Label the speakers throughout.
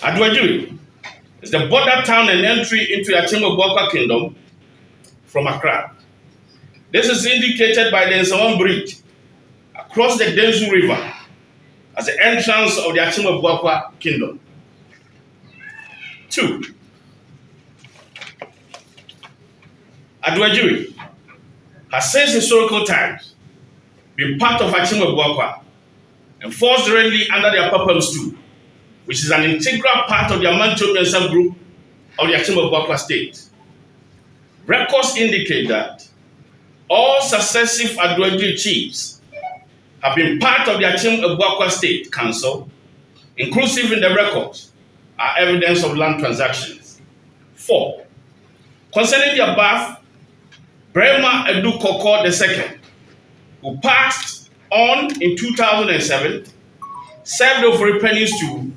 Speaker 1: Adoagyiri is the border town and entry into the Akyem Kingdom from Accra. This is indicated by the Nsawam Bridge across the Denzu River as the entrance of the Akyem Kingdom. 2. Adoagyiri has since historical times been part of Akyem and falls directly under their Papams too, which is an integral part of the Amanchomiansa group of the Akyem state. Records indicate that all successive Adoagyiri chiefs have been part of the Akyem State Council, inclusive in the records are evidence of land transactions. 4. Concerning the above, Brema Edu Koko II, who passed on in 2007, served over pennies too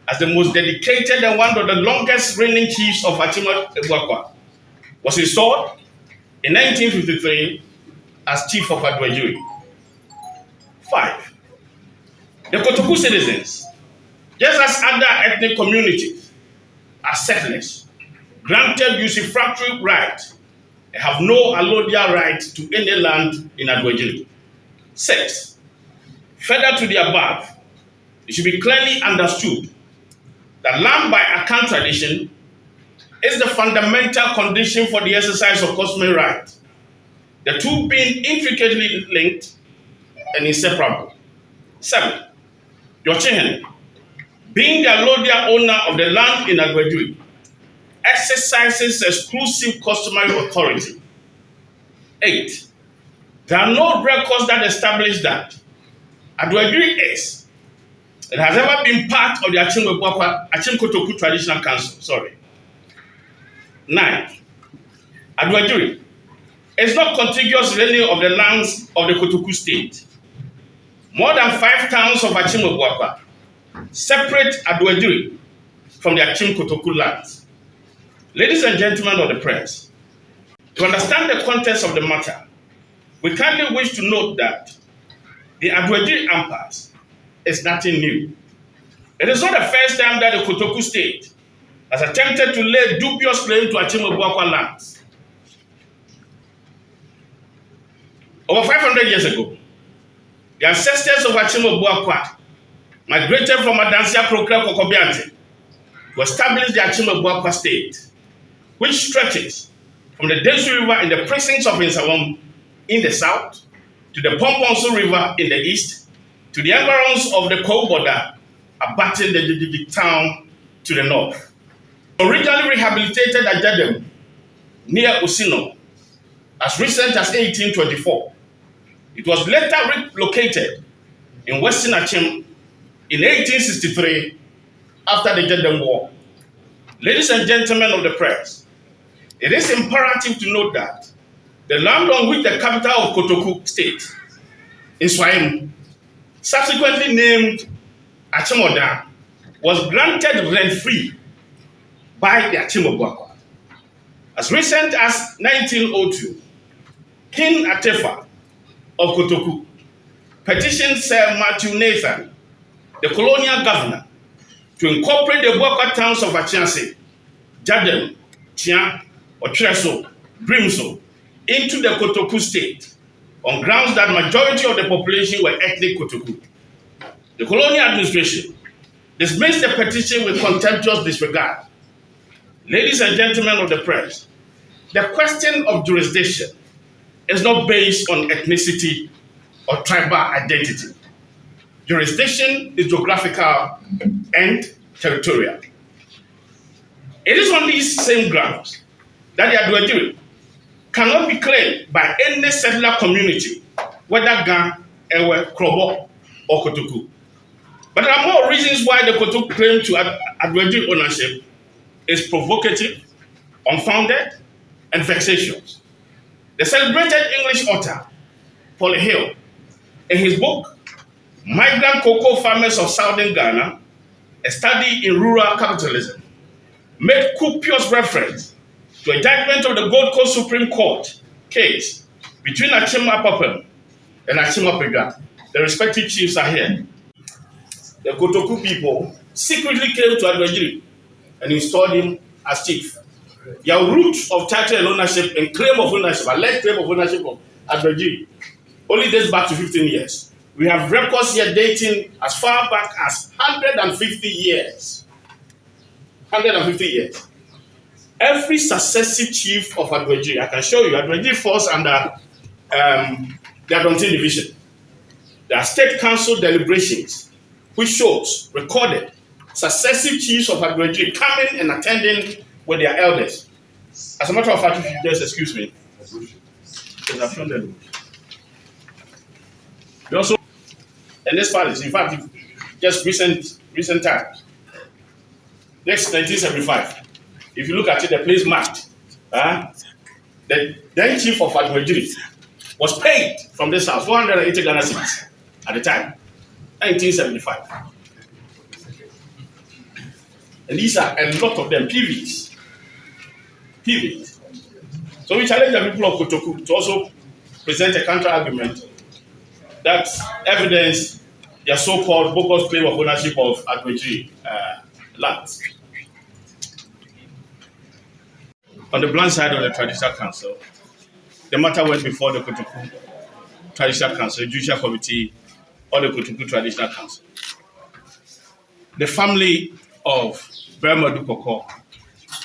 Speaker 1: as the most dedicated and one of the longest reigning chiefs of Akyem was installed in 1953 as chief of Adoagyiri. 5. The Kotoku citizens, just as other ethnic communities, are settlers, granted usufructory right, and have no allodial right to any land in Adoagyiri. 6. Further to the above, it should be clearly understood that land by Akan tradition is the fundamental condition for the exercise of customary right, the two being intricately linked and inseparable. 7. Yochehen, being the allodial owner of the land in Adoagyiri, exercises exclusive customary authority. 8. There are no records that establish that Adoagyiri is and has ever been part of the Akyem Kotoku Traditional Council. 9. Adoagyiri is not contiguous with any of the lands of the Kotoku state. More than 5 towns of Akyem separate Adoagyiri from the Akyem Kotoku lands. Ladies and gentlemen of the press, to understand the context of the matter, we kindly wish to note that the Adoagyiri impasse is nothing new. It is not the first time that the Kotoku state has attempted to lay dubious claim to Akyem lands. Over 500 years ago, the ancestors of Akyem migrated from Adansia Prokra Kokobiante to establish the Akyem state, which stretches from the Densu River in the precincts of Nsawam in the south, to the Pomponso River in the east, to the environs of the Kou border, abutting the Jijiji town to the north. Originally rehabilitated at Jadem, near Usino, as recent as 1824, it was later relocated in Western Akyem in 1863 after the Jadem War. Ladies and gentlemen of the press, it is imperative to note that the land on which the capital of Kotoku state, Nsawam, subsequently named Akyem, was granted rent-free by the Akyem. As recent as 1902, King Atefa of Kotoku petitioned Sir Matthew Nathan, the colonial governor, to incorporate the Bwakwa towns of Akyem, Jadem, Tia, Otreso, Brimso into the Kotoku state on grounds that majority of the population were ethnic Kotoku. The colonial administration dismissed the petition with contemptuous disregard. Ladies and gentlemen of the press, the question of jurisdiction is not based on ethnicity or tribal identity. Jurisdiction is geographical and territorial. It is on these same grounds that the Adoagyiri cannot be claimed by any settler community, whether Gan, Ewe, Krobo, or Kotoku. But there are more reasons why the Kotoku claim to Adoagyiri ownership is provocative, unfounded, and vexatious. The celebrated English author, Paul Hill, in his book, Migrant Cocoa Farmers of Southern Ghana, A Study in Rural Capitalism, made copious reference to a judgment of the Gold Coast Supreme Court case between Achima Apapem and Achima Pega. The respective chiefs are here. The Kotoku people secretly came to Adoagyiri and installed him as chief. Their roots of title and ownership and claim of ownership, alleged claim of ownership of Adoagyiri, only dates back to 15 years. We have records here dating as far back as 150 years. 150 years. Every successive chief of Adoagyiri, I can show you, Adoagyiri falls under the Adontin division. There are state council deliberations, which shows, recorded, successive chiefs of Adoagyiri coming and attending with their elders. As a matter of fact, if you just excuse me, because I've shown them. We also, in this palace, in fact, just recent times, next 1975, if you look at it, the place marked, the then chief of Adoagyiri was paid from this house 480 Ghana cedis at the time, 1975. And these are a lot of them, PVs. So we challenge the people of Kotoku to also present a counter argument that evidence their so-called bogus claim of ownership of Adoagyiri lands. On the blunt side of the Traditional Council, the matter went before the Kotoku Traditional Council, the Judicial Committee, or the Kotoku Traditional Council. The family of Burma Dukoko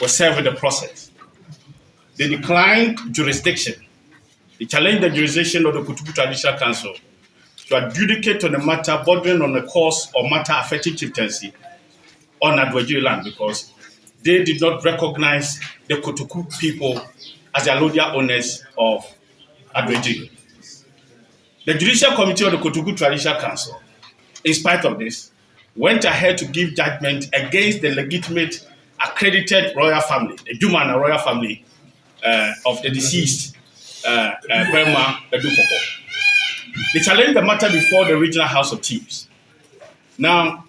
Speaker 1: was served with the process. They declined jurisdiction. They challenged the jurisdiction of the Kotoku Traditional Council to adjudicate on the matter bordering on the cause or matter affecting chieftaincy on Adoagyiri land because they did not recognize the Kotoku people as the allodial owners of Adoagyiri. The Judicial Committee of the Kotoku Traditional Council, in spite of this, went ahead to give judgment against the legitimate accredited royal family, the Jumana royal family of the deceased Burma Edukoko. They challenged the matter before the Regional House of Chiefs. Now,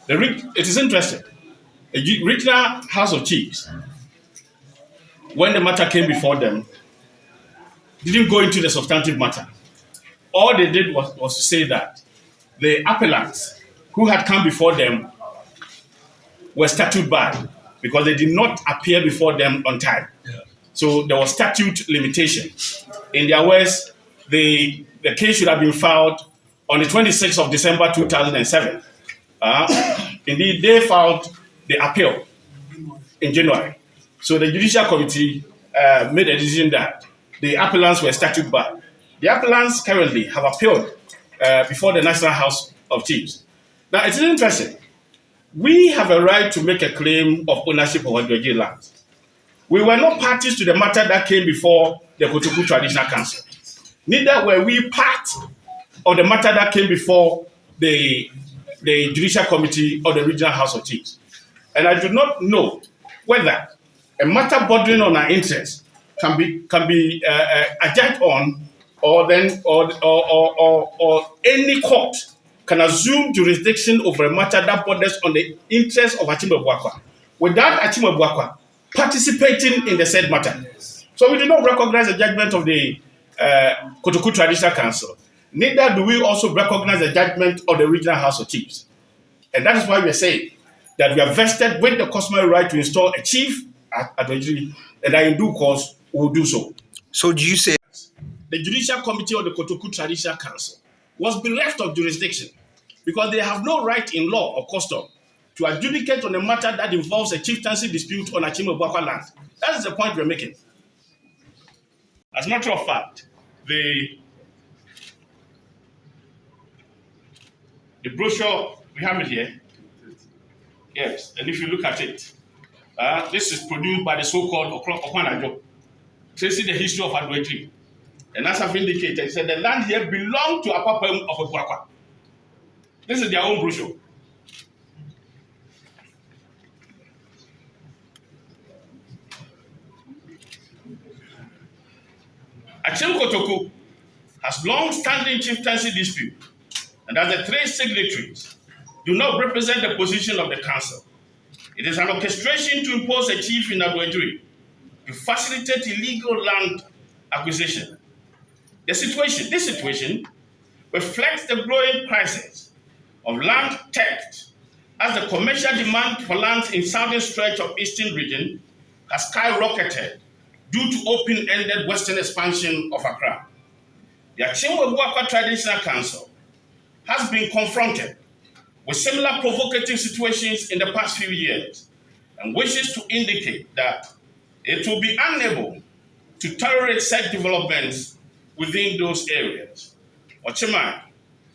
Speaker 1: it is interesting. The Regional House of Chiefs, when the matter came before them, didn't go into the substantive matter. All they did was to say that the appellants who had come before them were statute barred because they did not appear before them on time. Yeah. So there was statute limitation. In their words, the case should have been filed on the 26th of December 2007. Indeed, they filed the appeal in January. So the Judicial Committee made a decision that the appellants were statute barred. The appellants currently have appealed before the National House of Chiefs. Now, it is interesting. We have a right to make a claim of ownership of Adoagyiri lands. We were not parties to the matter that came before the Kotoku Traditional Council. Neither were we part of the matter that came before the Judicial Committee or the Regional House of Chiefs. And I do not know whether a matter bordering on our interests can be adjudged on, or any court can assume jurisdiction over a matter that borders on the interests of Achima Buakwa without Achima Buakwa participating in the said matter. Yes. So we do not recognize the judgment of the Kotoku Traditional Council. Neither do we also recognize the judgment of the Regional House of Chiefs. And that is why we are saying that we are vested with the customary right to install a chief at Adoagyiri, and that in due course we will do so.
Speaker 2: So do you say
Speaker 1: the Judicial Committee of the Kotoku Traditional Council was bereft of jurisdiction because they have no right in law or custom to adjudicate on a matter that involves a chieftaincy dispute on Achima Buakwa land? That is the point we're making. As a matter of fact, the brochure, we have it here. Yes, and if you look at it, this is produced by the so-called Okyeman, tracing the history of Adoagyiri. And as I've indicated, it said the land here belonged to Apapem of Buakwa. This is their own brochure. Achim Kotoku has long-standing chieftaincy dispute, and as the three signatories do not represent the position of the council, It is an orchestration to impose a chief in Adoagyiri to facilitate illegal land acquisition. This situation reflects the growing crisis of land theft as the commercial demand for lands in southern stretch of eastern region has skyrocketed due to open-ended western expansion of Accra. The Achimwe Traditional Council has been confronted with similar provocative situations in the past few years and wishes to indicate that it will be unable to tolerate such developments within those areas. Okyeman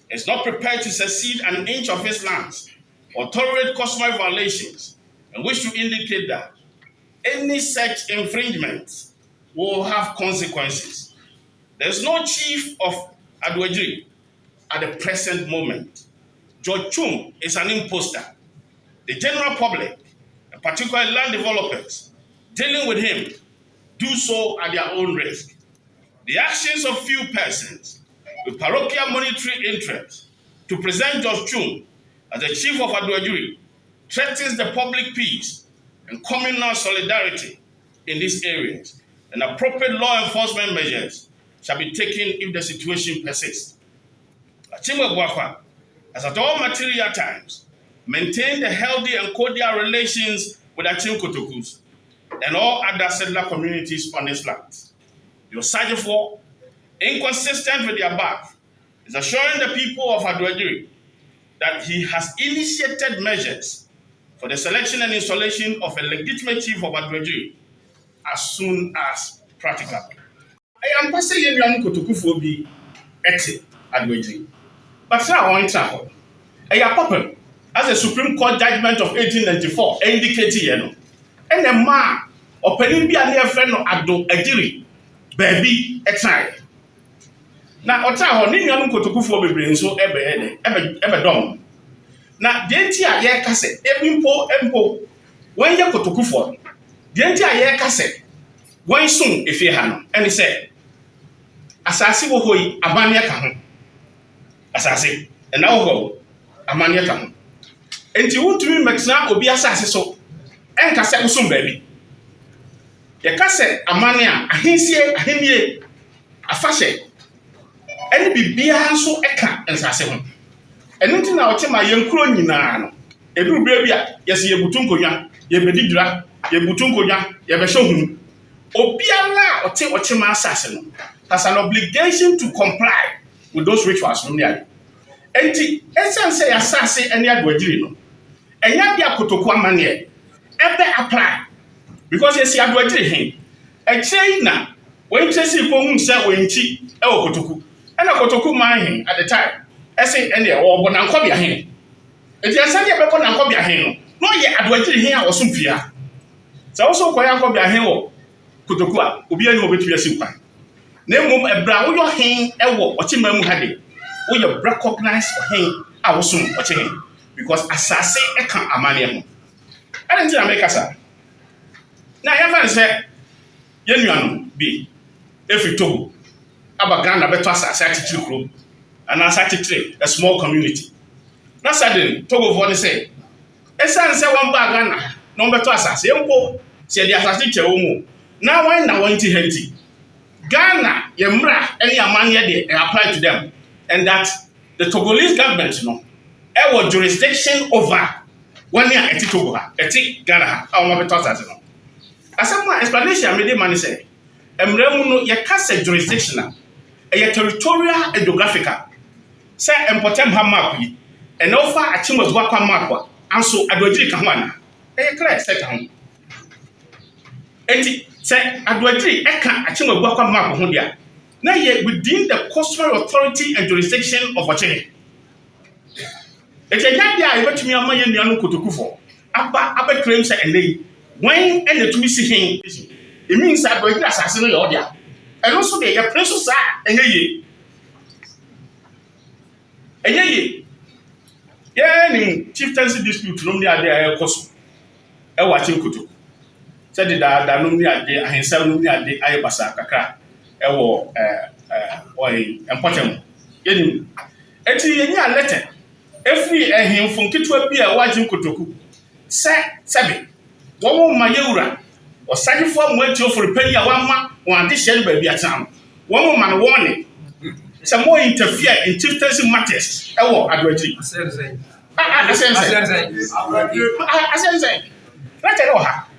Speaker 1: is not prepared to cede an inch of its lands or tolerate customary violations and wish to indicate that any such infringements will have consequences. There is no chief of Adoagyiri at the present moment. George Chum is an imposter. The general public, and particularly land developers, dealing with him do so at their own risk. The actions of few persons with parochial monetary interest to present George Chum as the chief of Adoagyiri threatens the public peace and communal solidarity in these areas, and appropriate law enforcement measures shall be taken if the situation persists. Achimwe Boakwa has at all material times maintained a healthy and cordial relations with Achim Kotokus and all other settler communities on this land. The Osajifo, inconsistent with the above, is assuring the people of Adoagyiri that he has initiated measures for the selection and installation of a legitimate chief of Adoagyiri as soon as practicable. I am passing Yenian Kotoku be eti Adoagyiri. But now I want to say, as the Supreme Court judgment of 1894 indicated, and the man or Penibia near friend of Adoagyiri, baby, a try. Now, Otaho, Ninian Kotoku for be so ever done. Now, the entire year cassette, empo, when you Kotoku for the entire year cassette, when soon if you have, and he said, Asasi wo hoi, Abania Kahun. Asasi, and now go, Amania Kahun. And you want to be Maxna or be assassin so, and cassette was soon, baby. The cassette, Amania, a hinsie, a himye, a fashion. And be beer so eka and sassy. And until now, my young crony now. A blue baby, yes, ye butunkoya, ye bedidra, ye butunkoya, ye beshohum. Obiala or take Okyeman assassin has an obligation to comply with those rituals from there. And the essence say assassin and Adoagyiri. And yet, the Kotoku mania, ever apply. Because you see, Adoagyiri, a China, when Chessy Pong said when she, Kotoku, and a Kotoku mine at the time. I say, and they all want to copy a hand. If you are sending a weapon and copy a hand, no, yet Adoagyiri here or some fear. So also, quite a copy a hand. Kutokua, Ubia no between a simpan. Name a brow your hand, or Okyeman had it. Or you recognize for him, I was soon watching him. Because as I say, I can't amanium. I didn't make us up. Now, I have said, Yenuan be, if you told Abagana better as a certain group, and as a small community. Now, suddenly, Togo for the say, a son said one bagana, no better as a simple, said the assassin. Now when I want to henti Ghana, Yemra, any amania they apply to them, and that the Togolese government, our jurisdiction over 1 year at Togo, at Ghana, our better. As a explanation, I made the man say, Emremuno, your castle jurisdictional, a territorial and geographical. Say, Empotem Hamapi, and offer a team of Waka Makwa, and so Adoagyiri Kahwana. A clear set home. Say, Adoagyiri, Eka, Achimwe Boakwa map on here. Now, yet within the customary authority and jurisdiction of Okyeman. It's a young guy, but me a man in the Anu Kotoku for. Abba claims and they when and the two see him. It means that Adoagyiri assassinate order. And also, they are precious and ye. And ye. Yeah, chieftaincy dispute, no near their cost. I watch him Kotoku. Said that no near the I himself no near the Ayabasa Kaka. Ewo important. Eti yenya letter. Every him from Kitwa be a watching Kotoku. Sebi. One my yura or sign for Mwetio for a penny a 1 month or addition baby at town. One man warning. Some more interfere in chieftaincy matters. Oh, Adoagyiri. I say. Let it all happen.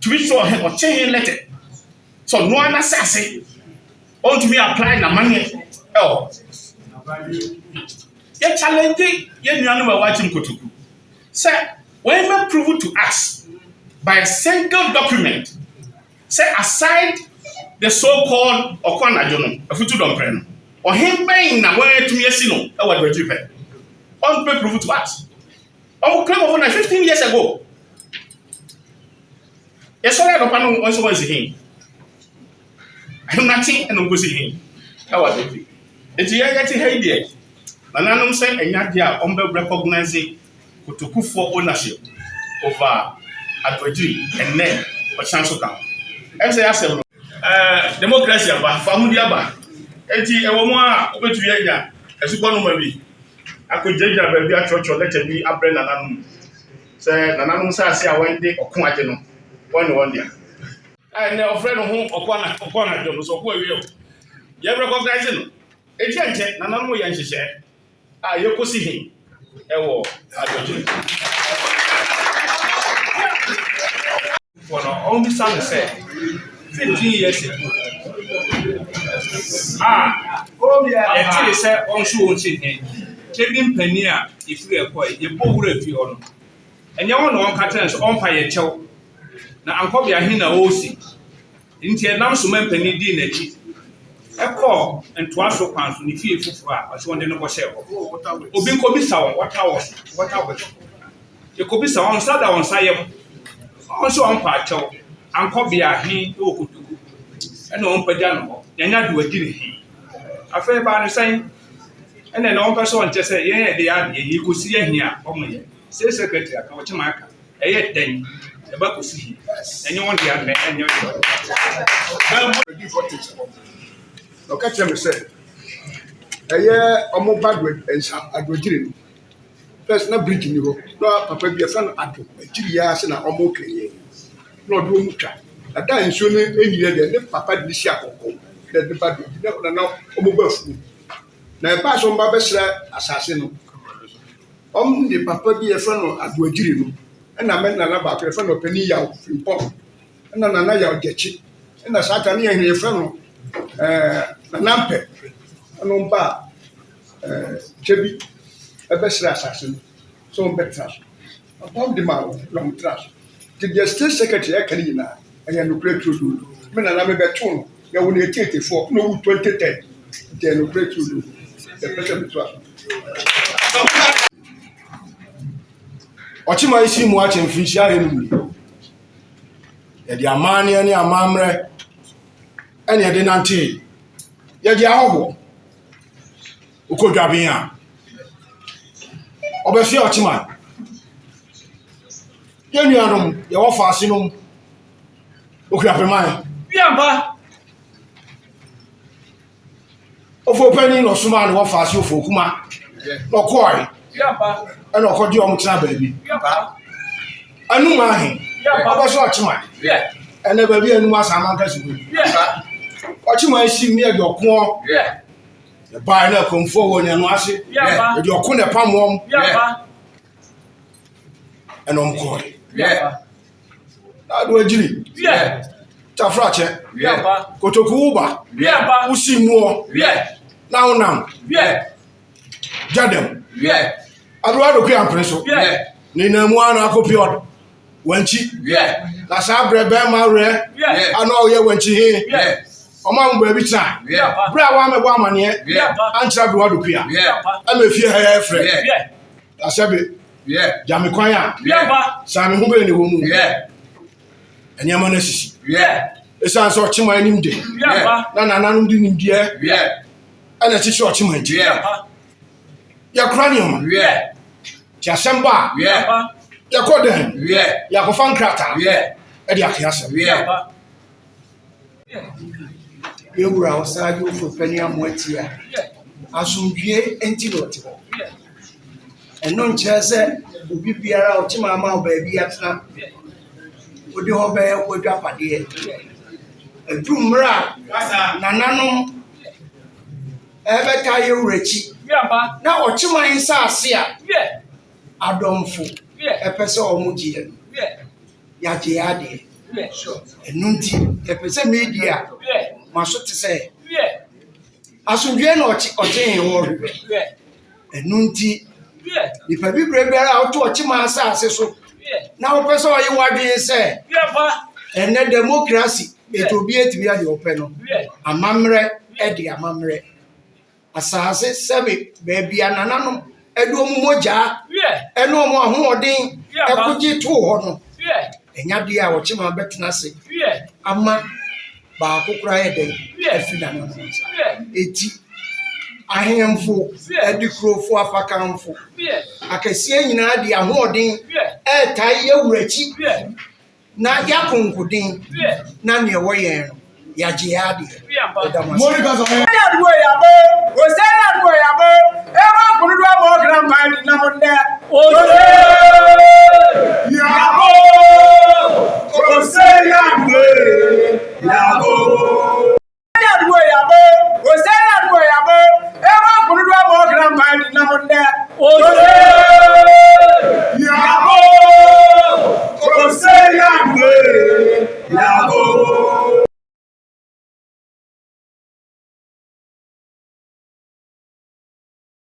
Speaker 1: To be sure, him or change letter. So no one assassin. On to me applying the money. Oh, you're challenging. You know watching Kotuku. Sir, when you prove to us by a single document, say aside the so-called Okyeman Jono, a future don't or him paying na way to Yesino, or what would you pay? On pay prove to us. On claim of 15 years ago. Yes, I don't know once was him. I'm not saying and I'm going to him. How are they? It's a getting idea. And I'm saying, and yet, yeah, recognizing Kotuku for ownership over Adoagyiri and then a chance to come. As I said, democracy about family about. Eti ewomo obetu yenya esukọ no mabi akojeja ba bi achocho let bi abre nananum se nananum sa ase a wende okon age no one dia ai na ofre no ho okon age no so ko awie o ye recognize no eti anche nananum ye nhihye a ye kosi hin ewo Adoagyiri for no only son say 15 years ago. Yɛtiri sɛ ɔnhwe wɔn kyi hɛn kyɛbi mpanin a efiri ɛkɔ yɛ bɔ wura fi hɔ no ɛnyɛ wɔn na wɔn kata nso ɔmfa yɛ kyɛw na ankɔbi ahen na ɔsi nti ɛnam so ma mpanin di n'akyi ɛkɔ ntoa so kwan so ne fie fufuo a ɔsɛ wɔn de no bɔhyɛ hɔ obi nkɔbi sa wɔn wɔta yɛkɔbi sa wɔn nsa da wɔn nsa yɛm ɔn so ɔmpa akyɛw ankɔbi ahen ɛwɔ Kotuku ɛna wɔn pagya no hɔ yɛnya Adoagyiri hin afei ba no sɛn ɛna na wɔn pɛ so ɔnkyɛ sɛ yɛn yɛ de adeɛ yɛ kosi yɛ hin a wɔn yɛ sɛ secretary aka wɔkyɛ ma aka ɛyɛ dɛn ɛba kosi hin ɛnyɛ wɔn de adeɛ ɛnyɛ wɔn
Speaker 2: na ɔka kyerɛ me sɛ ɛyɛ ɔmo ba Adoagyiri no first na bridge ni hɔ na papa bi ɛfa no Adoagyiri ya sɛ na ɔmo kɛyɛ na ɔde ɔmo twa ada nsuo no enyire deɛ ne papa de si akɔkɔ na de ba do na ɔmo ba fu na ɛba so ɔmo ba bɛsrɛ asase no ɔmo de papa bi ɛfa no Adoagyiri no ɛna mɛ nana baako ɛfa no ɔpɛni yaw fimpɔn ɛna nana yaw gyekyi ɛna saa ta ne yɛ hwɛ ɛfa no nana mpɛ ɛno mba kyɛbi ɛbɛsrɛ asase no so ɔmo bɛtra so ɔmo de ma ɔmo tra so te deɛ state secretary ɛka ne nyinaa ɛyɛ nukure tuodo me nana me bɛto no yɛ wo ne 84 na wo 2010 nti nukure tuodo the person betwa ɔkyima isi mu akyɛ mfinhyia yɛ no mu yɛde amane ne amammerɛ ɛne yɛde nante yɛde ahɔbɔ okodwaben a ɔbɛfia ɔkyima yɛn nuanom yɛwɔ faase nom Okyeman.
Speaker 3: Biamba.
Speaker 2: Ofo penny no suma no faase ofo kuma. No koi.
Speaker 3: Biamba.
Speaker 2: Ana okodi o mutena baabi.
Speaker 3: Biamba.
Speaker 2: Anu ma he.
Speaker 3: Biamba.
Speaker 2: Obaso Okyeman.
Speaker 3: Yeah.
Speaker 2: Ana baabi anu ma sama nka sibu.
Speaker 3: Yeah.
Speaker 2: Okyeman si mi e de okon.
Speaker 3: Yeah.
Speaker 2: E ba na konfo wo ne no ase.
Speaker 3: Yeah.
Speaker 2: E de okon ne pamom.
Speaker 3: Biamba.
Speaker 2: Ana omkoi.
Speaker 3: Yeah.
Speaker 2: Adoagyiri.
Speaker 3: Yeah.
Speaker 2: Tafrache.
Speaker 3: Biamba.
Speaker 2: Kotoku uba.
Speaker 3: Biamba.
Speaker 2: Usi muo.
Speaker 3: Yeah.
Speaker 2: Na unam.
Speaker 3: Yeah.
Speaker 2: Jadem.
Speaker 3: Yeah.
Speaker 2: Aduado ku ampreso.
Speaker 3: Yeah.
Speaker 2: Ni na mu ana akopiod. Wanchi.
Speaker 3: Yeah.
Speaker 2: Na sa bre be ma re.
Speaker 3: Yeah.
Speaker 2: Ana o ye wanchi he.
Speaker 3: Yeah.
Speaker 2: Oma mu ba bi tra.
Speaker 3: Yeah.
Speaker 2: Bra wa me bo amane.
Speaker 3: Yeah.
Speaker 2: Antra Adoado ku ya.
Speaker 3: Yeah.
Speaker 2: Ama fie ha ya frɛ.
Speaker 3: Yeah.
Speaker 2: Asabe.
Speaker 3: Yeah.
Speaker 2: Jame kwan ya.
Speaker 3: Biamba.
Speaker 2: Sa me hu be ni wo mu.
Speaker 3: Yeah.
Speaker 2: Enyama na sisi.
Speaker 3: Yeah.
Speaker 2: Esan so Okyeman nim de.
Speaker 3: Biamba.
Speaker 2: Na nananum di nim de.
Speaker 3: Yeah.
Speaker 2: Ana chichi Okyeman ji.
Speaker 3: Yeah.
Speaker 2: Ya kranium.
Speaker 3: Yeah.
Speaker 2: Ti asemba.
Speaker 3: Yeah.
Speaker 2: Ya koden.
Speaker 3: Yeah.
Speaker 2: Ya ko fan krata.
Speaker 3: Yeah.
Speaker 2: E di akiasa.
Speaker 3: Yeah.
Speaker 4: Yewura osaaju fo pani amoatia asumdue enti no te ho ɛno nkyerɛ sɛ obi biara ɔkyema ama baabi atena wode hɔ bɛyɛ kɔdwa padeɛ adu mmra nananom ɛbɛta yɛ wurakyi na ɔkyema nsase a adɔmfo ɛpɛ sɛ ɔmo gyeɛ yɛagye adeɛ ɛno nti ɛpɛ sɛ media maso te sɛ asomdwe na ɔkye wɔ hwehwɛ ɛno nti nipa bibire biara a ɔto ɔkyema asase so na wopɛ sɛ ɔyɛ wadwene sɛ ɛnɛ democracy ɛtɔ obi atumi ade ɔpɛ no amammerɛ ɛde amammerɛ asase sɛbe baabi a nananom ɛde ɔmo mogyaa ɛne ɔmo ahoɔden ɛkogye too hɔ no ɛnya deɛ a ɔkyema bɛtena ase ama baako koraa yɛ dɛn afi nananom nsa eti ahemfo ɛde kurofo afakamfo akɛseɛ nyinaa de ahoɔden ɛɛtae yɛwurakyi na yɛakonkoden na neɛ ɛwɔ yɛn no yɛagye yɛ adeɛ ɛdamase